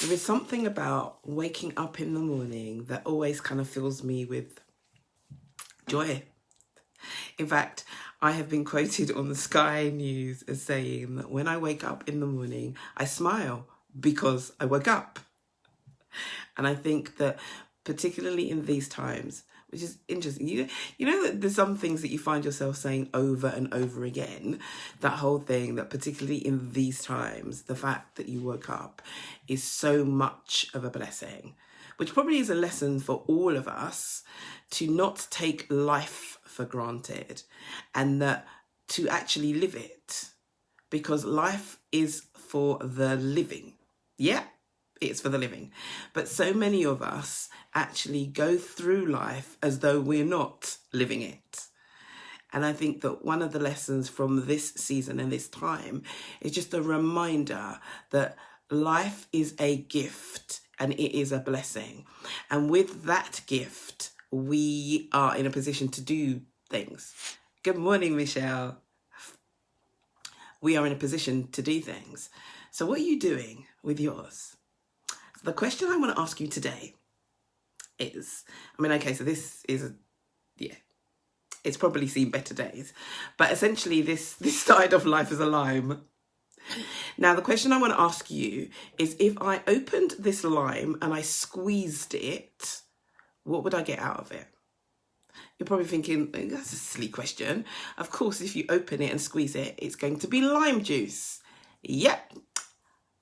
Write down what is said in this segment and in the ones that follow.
There is something about waking up in the morning that always kind of fills me with joy. In fact, I have been quoted on the Sky News as saying that when I wake up in the morning, I smile because I woke up. And I think that particularly in these times, which is interesting, you know that there's some things that you find yourself saying over and over again, that whole thing that particularly in these times, the fact that you woke up is so much of a blessing, which probably is a lesson for all of us to not take life for granted and that to actually live it, because life is for the living. Yeah, it's for the living. But so many of us actually go through life as though we're not living it. And I think that one of the lessons from this season and this time is just a reminder that life is a gift and it is a blessing. And with that gift, we are in a position to do things. Good morning, Michelle. We are in a position to do things. So what are you doing with yours? So the question I want to ask you today is, so this is, it's probably seen better days, but essentially this started off life as a lime. Now, the question I want to ask you is, if I opened this lime and I squeezed it, what would I get out of it? You're probably thinking, that's a silly question. Of course, if you open it and squeeze it, it's going to be lime juice. Yep,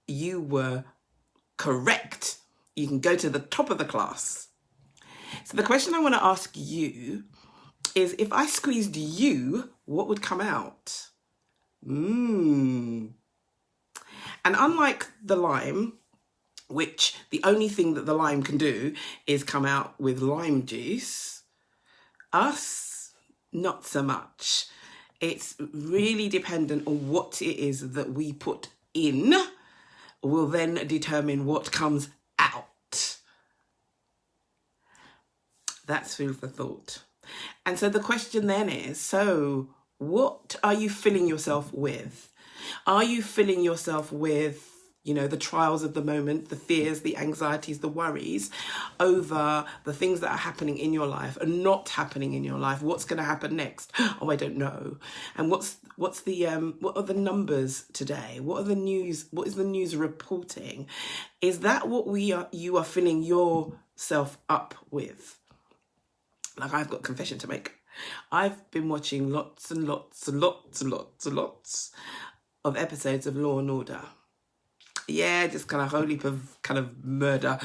you were correct. You can go to the top of the class. So the question I want to ask you is, if I squeezed you, what would come out? And unlike the lime, which the only thing that the lime can do is come out with lime juice, us, not so much. It's really dependent on what it is that we put in will then determine what comes out. That's food for thought. And so the question then is, so what are you filling yourself with? Are you filling yourself with, the trials of the moment, the fears, the anxieties, the worries over the things that are happening in your life and not happening in your life? What's going to happen next? Oh, I don't know. And what are the numbers today? What is the news reporting? Is that what you are filling yourself up with? Like, I've got a confession to make. I've been watching lots and lots and lots and lots and lots of episodes of Law and Order. Yeah, just kind of a whole heap of kind of murder.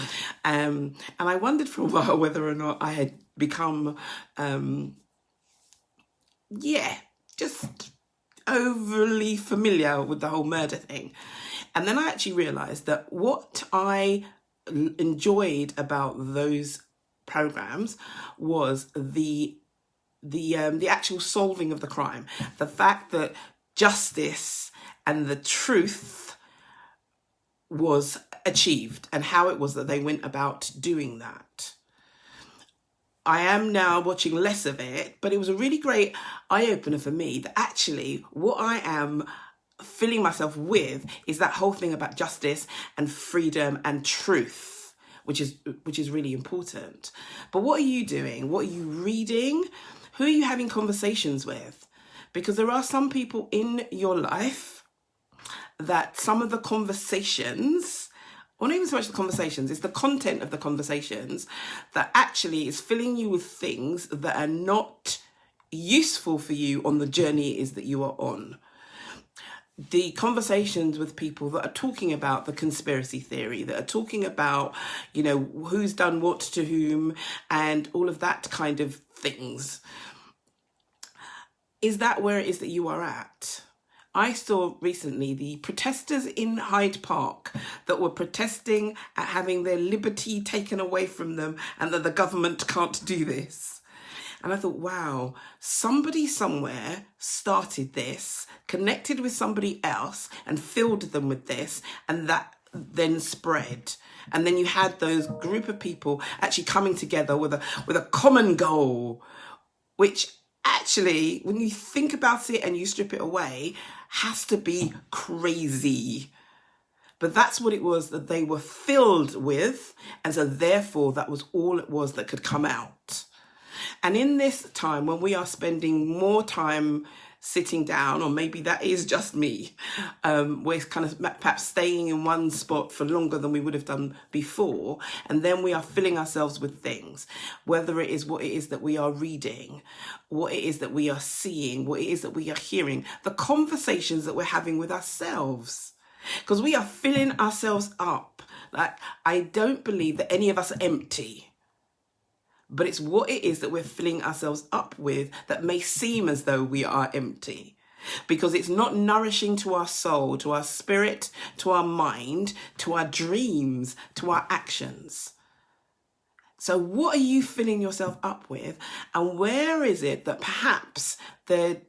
And I wondered for a while whether or not I had become, just overly familiar with the whole murder thing. And then I actually realised that what I enjoyed about those programs was the actual solving of the crime. The fact that justice and the truth was achieved and how it was that they went about doing that. I am now watching less of it, but it was a really great eye-opener for me that actually what I am filling myself with is that whole thing about justice and freedom and truth, which is really important. But what are you doing? What are you reading? Who are you having conversations with? Because there are some people in your life that some of the conversations, or not even so much the conversations, it's the content of the conversations that actually is filling you with things that are not useful for you on the journey it is that you are on. The conversations with people that are talking about the conspiracy theory, that are talking about, who's done what to whom and all of that kind of things. Is that where it is that you are at? I saw recently the protesters in Hyde Park that were protesting at having their liberty taken away from them and that the government can't do this. And I thought, wow, somebody somewhere started this, connected with somebody else and filled them with this, and that then spread. And then you had those group of people actually coming together with a common goal, which actually, when you think about it and you strip it away, has to be crazy. But that's what it was that they were filled with. And so therefore, that was all it was that could come out. And in this time, when we are spending more time sitting down, or maybe that is just me, we're kind of perhaps staying in one spot for longer than we would have done before, and then we are filling ourselves with things, whether it is what it is that we are reading, what it is that we are seeing, what it is that we are hearing, the conversations that we're having with ourselves, because we are filling ourselves up. Like, I don't believe that any of us are empty. But it's what it is that we're filling ourselves up with that may seem as though we are empty, because it's not nourishing to our soul, to our spirit, to our mind, to our dreams, to our actions. So what are you filling yourself up with? And where is it that perhaps there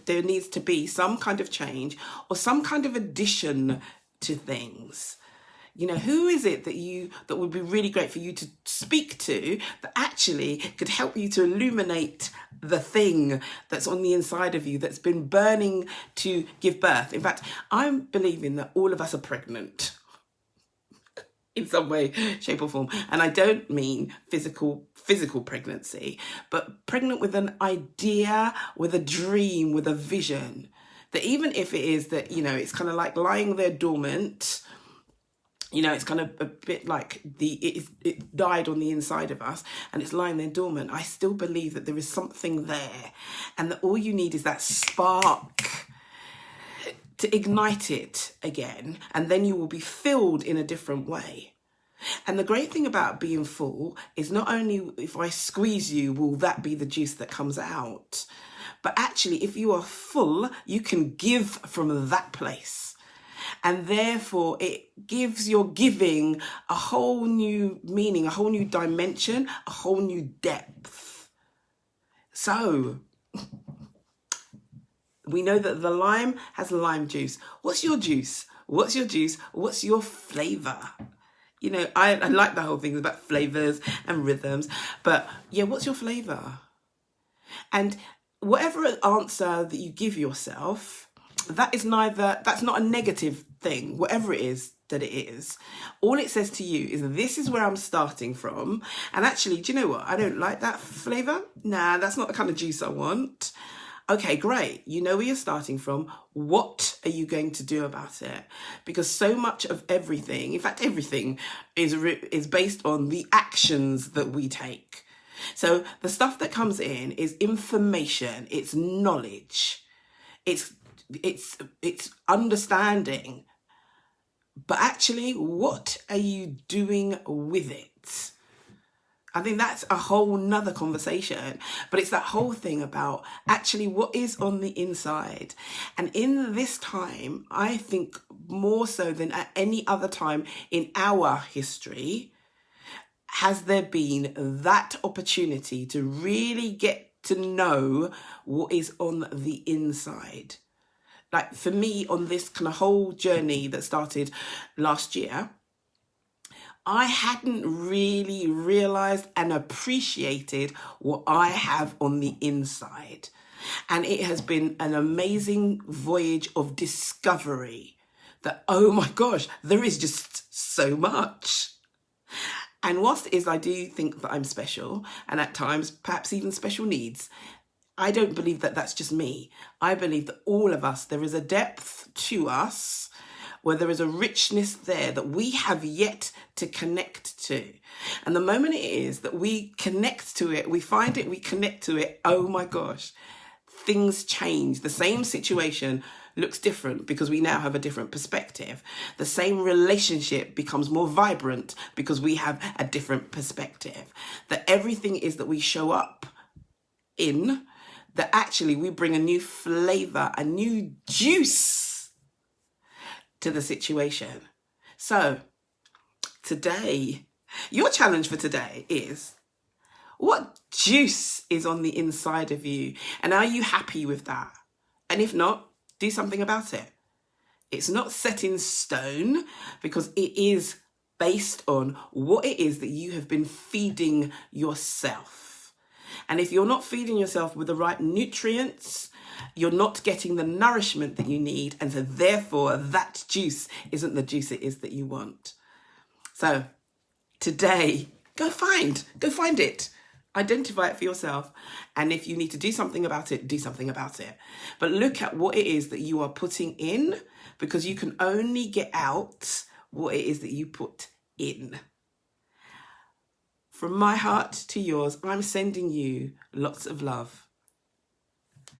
needs to be some kind of change or some kind of addition to things? You know, who is it that would be really great for you to speak to that actually could help you to illuminate the thing that's on the inside of you that's been burning to give birth? In fact, I'm believing that all of us are pregnant in some way, shape or form. And I don't mean physical pregnancy, but pregnant with an idea, with a dream, with a vision. That even if it is that, you know, it's kind of like lying there dormant, you know, it's kind of a bit like it died on the inside of us and it's lying there dormant. I still believe that there is something there, and that all you need is that spark to ignite it again, and then you will be filled in a different way. And the great thing about being full is not only if I squeeze you, will that be the juice that comes out, but actually if you are full, you can give from that place. And therefore, it gives your giving a whole new meaning, a whole new dimension, a whole new depth. So, we know that the lime has lime juice. What's your juice? What's your juice? What's your flavour? You know, I like the whole thing about flavours and rhythms. But yeah, what's your flavour? And whatever answer that you give yourself, that's not a negative thing, whatever it is that it is. All it says to you is, this is where I'm starting from. And actually, do you know what? I don't like that flavour. Nah, that's not the kind of juice I want. Okay, great. You know where you're starting from. What are you going to do about it? Because so much of everything, in fact, everything is based on the actions that we take. So the stuff that comes in is information, it's knowledge, it's understanding. But actually, what are you doing with it? I think that's a whole nother conversation. But it's that whole thing about actually what is on the inside. And in this time, I think more so than at any other time in our history, has there been that opportunity to really get to know what is on the inside. Like for me, on this kind of whole journey that started last year, I hadn't really realised and appreciated what I have on the inside. And it has been an amazing voyage of discovery that, oh my gosh, there is just so much. And whilst it is, I do think that I'm special, and at times perhaps even special needs, I don't believe that that's just me. I believe that all of us, there is a depth to us where there is a richness there that we have yet to connect to. And the moment it is that we connect to it, we find it, we connect to it, oh my gosh, things change. The same situation looks different because we now have a different perspective. The same relationship becomes more vibrant because we have a different perspective. That everything is that we show up in, that actually we bring a new flavour, a new juice to the situation. So today, your challenge for today is, what juice is on the inside of you? And are you happy with that? And if not, do something about it. It's not set in stone because it is based on what it is that you have been feeding yourself. And if you're not feeding yourself with the right nutrients, you're not getting the nourishment that you need, and so therefore that juice isn't the juice it is that you want. So today, go find it. Identify it for yourself. And if you need to do something about it, do something about it. But look at what it is that you are putting in, because you can only get out what it is that you put in. From my heart to yours, I'm sending you lots of love.